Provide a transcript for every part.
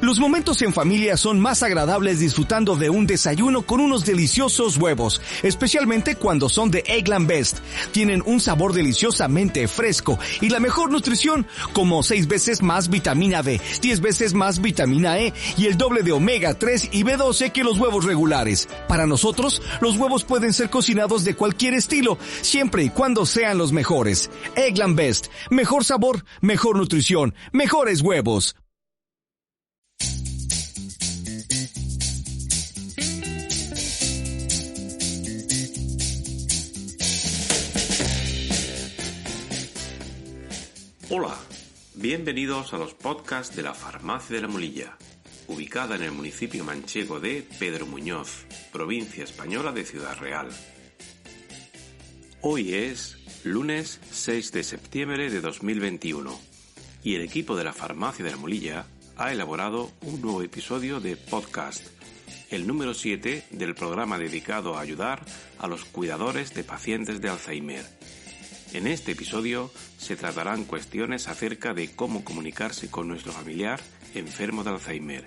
Los momentos en familia son más agradables disfrutando de un desayuno con unos deliciosos huevos, especialmente cuando son de Eggland Best. Tienen un sabor deliciosamente fresco y la mejor nutrición, como 6 veces más vitamina D, 10 veces más vitamina E y el doble de omega 3 y B12 que los huevos regulares. Para nosotros, los huevos pueden ser cocinados de cualquier estilo, siempre y cuando sean los mejores. Eggland Best, mejor sabor, mejor nutrición, mejores huevos. Hola, bienvenidos a los podcasts de la Farmacia de la Molilla, ubicada en el municipio manchego de Pedro Muñoz, provincia española de Ciudad Real. Hoy es lunes 6 de septiembre de 2021 y el equipo de la Farmacia de la Molilla ha elaborado un nuevo episodio de podcast, el número 7 del programa dedicado a ayudar a los cuidadores de pacientes de Alzheimer. En este episodio se tratarán cuestiones acerca de cómo comunicarse con nuestro familiar enfermo de Alzheimer,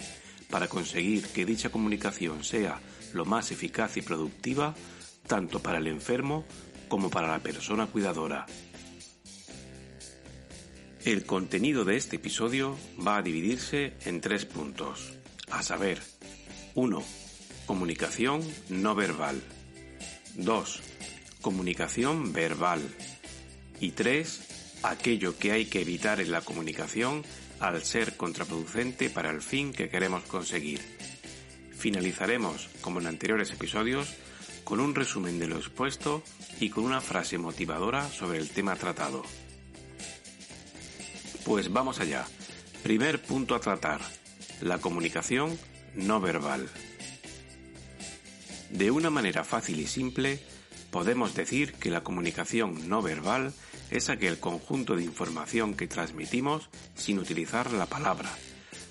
para conseguir que dicha comunicación sea lo más eficaz y productiva, tanto para el enfermo como para la persona cuidadora. El contenido de este episodio va a dividirse en 3 puntos, a saber: 1. Comunicación no verbal. 2. Comunicación verbal. Y 3. Aquello que hay que evitar en la comunicación al ser contraproducente para el fin que queremos conseguir. Finalizaremos, como en anteriores episodios, con un resumen de lo expuesto y con una frase motivadora sobre el tema tratado. Pues vamos allá. Primer punto a tratar: la comunicación no verbal. De una manera fácil y simple, podemos decir que la comunicación no verbal es aquel conjunto de información que transmitimos sin utilizar la palabra,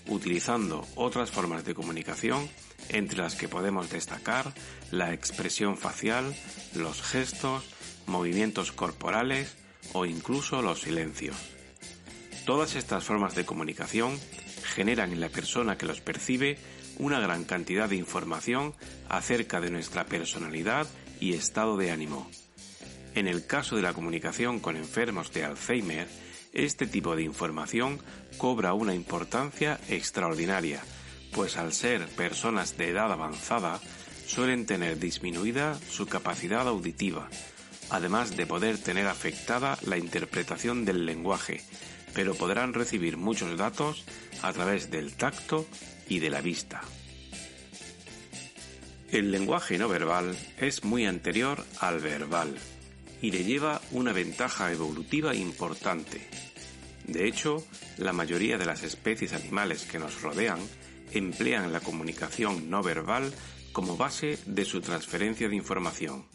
utilizando otras formas de comunicación, entre las que podemos destacar la expresión facial, los gestos, movimientos corporales o incluso los silencios. Todas estas formas de comunicación generan en la persona que los percibe una gran cantidad de información acerca de nuestra personalidad y estado de ánimo. En el caso de la comunicación con enfermos de Alzheimer, este tipo de información cobra una importancia extraordinaria, pues al ser personas de edad avanzada, suelen tener disminuida su capacidad auditiva, además de poder tener afectada la interpretación del lenguaje, pero podrán recibir muchos datos a través del tacto y de la vista. El lenguaje no verbal es muy anterior al verbal y le lleva una ventaja evolutiva importante. De hecho, la mayoría de las especies animales que nos rodean emplean la comunicación no verbal como base de su transferencia de información.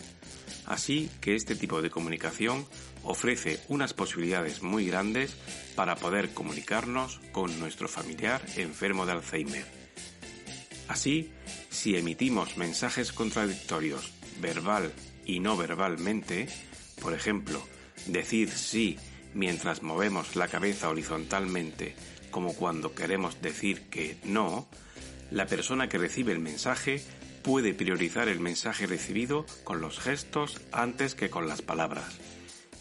Así que este tipo de comunicación ofrece unas posibilidades muy grandes para poder comunicarnos con nuestro familiar enfermo de Alzheimer. Así, si emitimos mensajes contradictorios verbal y no verbalmente, por ejemplo, decir sí mientras movemos la cabeza horizontalmente, como cuando queremos decir que no, la persona que recibe el mensaje puede priorizar el mensaje recibido con los gestos antes que con las palabras.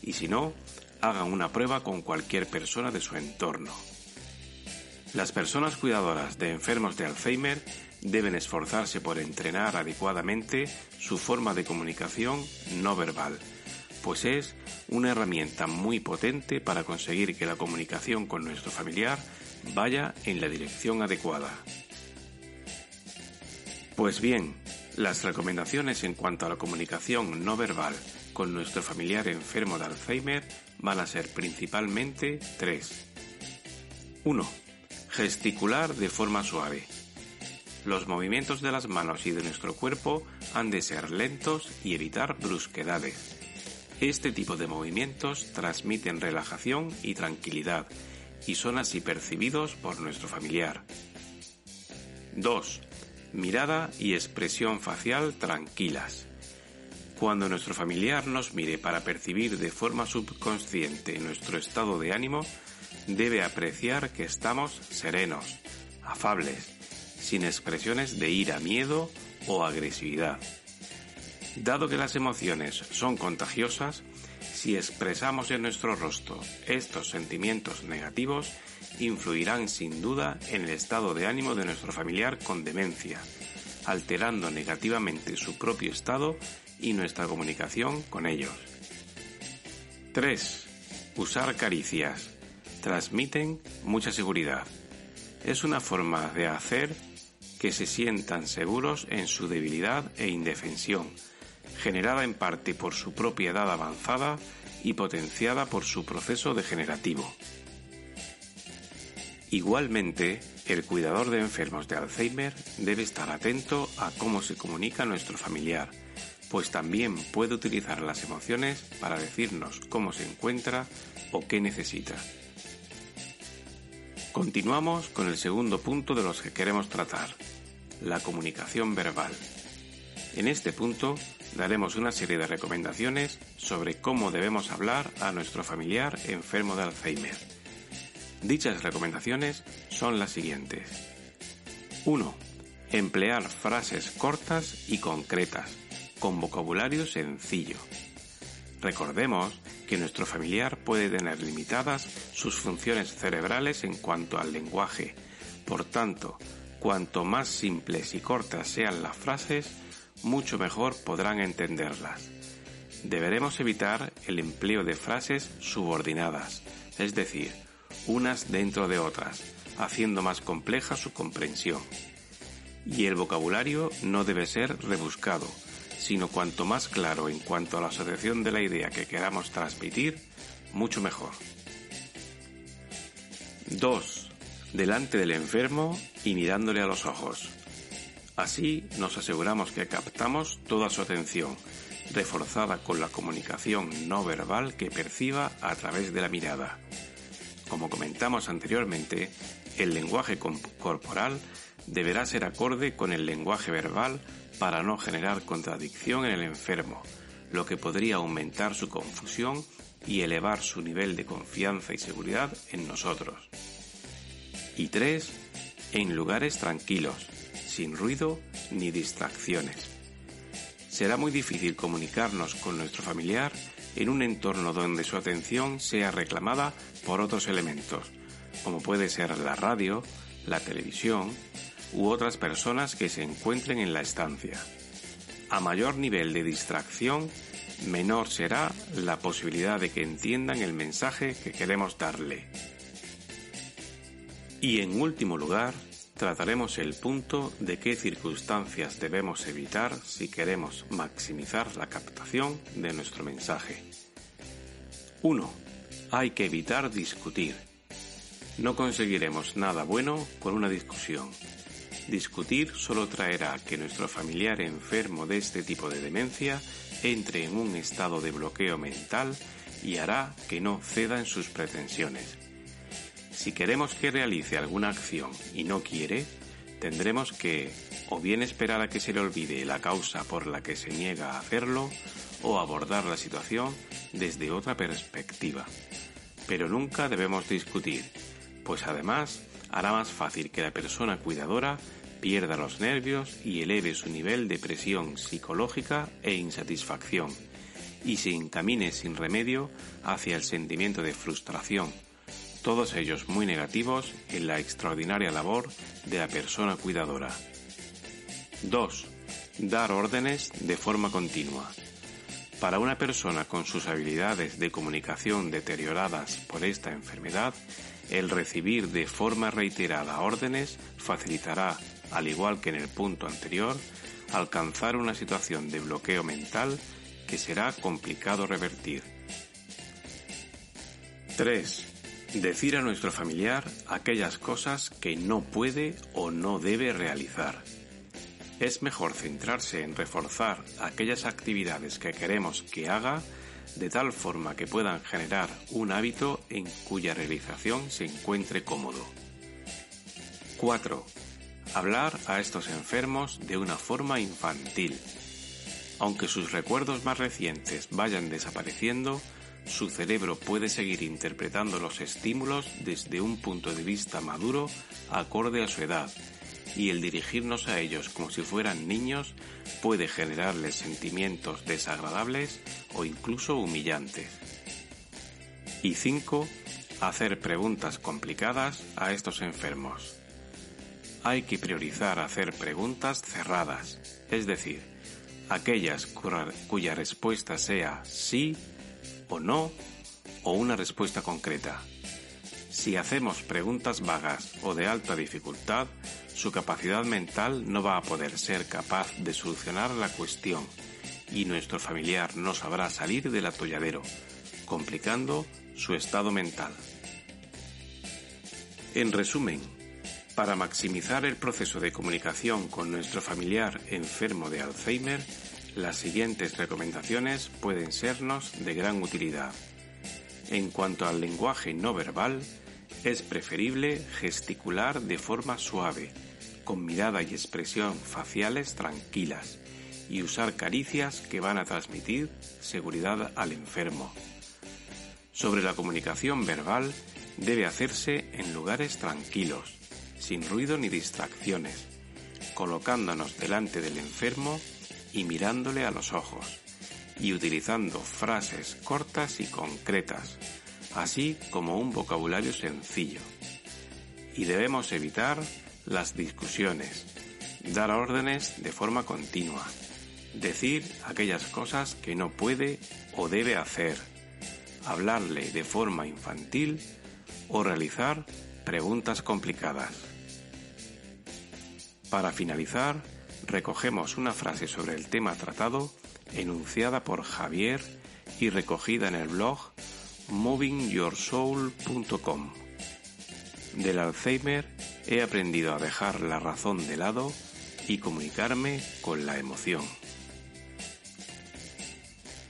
Y si no, hagan una prueba con cualquier persona de su entorno. Las personas cuidadoras de enfermos de Alzheimer deben esforzarse por entrenar adecuadamente su forma de comunicación no verbal, pues es una herramienta muy potente para conseguir que la comunicación con nuestro familiar vaya en la dirección adecuada. Pues bien, las recomendaciones en cuanto a la comunicación no verbal con nuestro familiar enfermo de Alzheimer van a ser principalmente 3. 1. Gesticular de forma suave. Los movimientos de las manos y de nuestro cuerpo han de ser lentos y evitar brusquedades. Este tipo de movimientos transmiten relajación y tranquilidad y son así percibidos por nuestro familiar. 2. Mirada y expresión facial tranquilas. Cuando nuestro familiar nos mire para percibir de forma subconsciente nuestro estado de ánimo, debe apreciar que estamos serenos, afables, sin expresiones de ira, miedo o agresividad. Dado que las emociones son contagiosas, si expresamos en nuestro rostro estos sentimientos negativos, influirán sin duda en el estado de ánimo de nuestro familiar con demencia, alterando negativamente su propio estado y nuestra comunicación con ellos. 3. Usar caricias. Transmiten mucha seguridad. Es una forma de hacer que se sientan seguros en su debilidad e indefensión, generada en parte por su propia edad avanzada y potenciada por su proceso degenerativo. Igualmente, el cuidador de enfermos de Alzheimer debe estar atento a cómo se comunica nuestro familiar, pues también puede utilizar las emociones para decirnos cómo se encuentra o qué necesita. Continuamos con el segundo punto de los que queremos tratar, la comunicación verbal. En este punto daremos una serie de recomendaciones sobre cómo debemos hablar a nuestro familiar enfermo de Alzheimer. Dichas recomendaciones son las siguientes. 1. Emplear frases cortas y concretas, con vocabulario sencillo. Recordemos que nuestro familiar puede tener limitadas sus funciones cerebrales en cuanto al lenguaje. Por tanto, cuanto más simples y cortas sean las frases, mucho mejor podrán entenderlas. Deberemos evitar el empleo de frases subordinadas, es decir, unas dentro de otras, haciendo más compleja su comprensión. Y el vocabulario no debe ser rebuscado, sino cuanto más claro en cuanto a la asociación de la idea que queramos transmitir, mucho mejor. 2. Delante del enfermo y mirándole a los ojos. Así nos aseguramos que captamos toda su atención, reforzada con la comunicación no verbal que perciba a través de la mirada. Como comentamos anteriormente, el lenguaje corporal deberá ser acorde con el lenguaje verbal para no generar contradicción en el enfermo, lo que podría aumentar su confusión y elevar su nivel de confianza y seguridad en nosotros. Y 3. En lugares tranquilos, sin ruido ni distracciones. Será muy difícil comunicarnos con nuestro familiar en un entorno donde su atención sea reclamada por otros elementos, como puede ser la radio, la televisión u otras personas que se encuentren en la estancia. A mayor nivel de distracción, menor será la posibilidad de que entiendan el mensaje que queremos darle. Y en último lugar, trataremos el punto de qué circunstancias debemos evitar si queremos maximizar la captación de nuestro mensaje. 1. Hay que evitar discutir. No conseguiremos nada bueno con una discusión. Discutir solo traerá que nuestro familiar enfermo de este tipo de demencia entre en un estado de bloqueo mental y hará que no ceda en sus pretensiones. Si queremos que realice alguna acción y no quiere, tendremos que o bien esperar a que se le olvide la causa por la que se niega a hacerlo o abordar la situación desde otra perspectiva. Pero nunca debemos discutir, pues además hará más fácil que la persona cuidadora pierda los nervios y eleve su nivel de presión psicológica e insatisfacción, y se encamine sin remedio hacia el sentimiento de frustración, todos ellos muy negativos en la extraordinaria labor de la persona cuidadora. 2. Dar órdenes de forma continua. Para una persona con sus habilidades de comunicación deterioradas por esta enfermedad, el recibir de forma reiterada órdenes facilitará, al igual que en el punto anterior, alcanzar una situación de bloqueo mental que será complicado revertir. 3. Decir a nuestro familiar aquellas cosas que no puede o no debe realizar. Es mejor centrarse en reforzar aquellas actividades que queremos que haga de tal forma que puedan generar un hábito en cuya realización se encuentre cómodo. 4. Hablar a estos enfermos de una forma infantil. Aunque sus recuerdos más recientes vayan desapareciendo, su cerebro puede seguir interpretando los estímulos desde un punto de vista maduro acorde a su edad, y el dirigirnos a ellos como si fueran niños puede generarles sentimientos desagradables o incluso humillantes. Y 5. Hacer preguntas complicadas a estos enfermos. Hay que priorizar hacer preguntas cerradas, es decir, aquellas cuya respuesta sea sí o no o una respuesta concreta. Si hacemos preguntas vagas o de alta dificultad, su capacidad mental no va a poder ser capaz de solucionar la cuestión y nuestro familiar no sabrá salir del atolladero, complicando su estado mental. En resumen, para maximizar el proceso de comunicación con nuestro familiar enfermo de Alzheimer, las siguientes recomendaciones pueden sernos de gran utilidad. En cuanto al lenguaje no verbal, es preferible gesticular de forma suave, con mirada y expresión faciales tranquilas, y usar caricias que van a transmitir seguridad al enfermo. Sobre la comunicación verbal, debe hacerse en lugares tranquilos, sin ruido ni distracciones, colocándonos delante del enfermo y mirándole a los ojos, y utilizando frases cortas y concretas, así como un vocabulario sencillo. Y debemos evitar las discusiones, dar órdenes de forma continua, decir aquellas cosas que no puede o debe hacer, hablarle de forma infantil o realizar preguntas complicadas. Para finalizar, recogemos una frase sobre el tema tratado enunciada por Javier y recogida en el blog movingyoursoul.com. Del Alzheimer he aprendido a dejar la razón de lado y comunicarme con la emoción.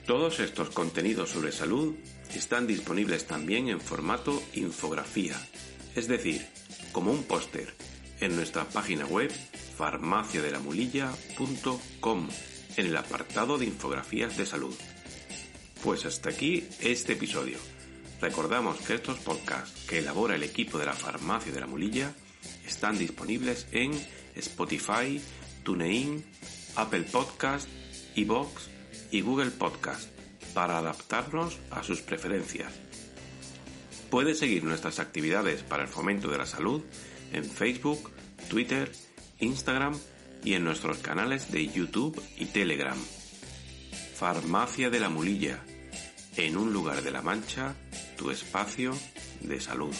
Todos estos contenidos sobre salud están disponibles también en formato infografía, es decir, como un póster, en nuestra página web farmaciadelamulilla.com, en el apartado de infografías de salud. Pues hasta aquí este episodio. Recordamos que estos podcasts que elabora el equipo de la Farmacia de la Mulilla están disponibles en Spotify, TuneIn, Apple Podcast, iVoox y Google Podcast para adaptarnos a sus preferencias. Puedes seguir nuestras actividades para el fomento de la salud en Facebook, Twitter, Instagram y en nuestros canales de YouTube y Telegram. Farmacia de la Mulilla, en un lugar de la Mancha, tu espacio de salud.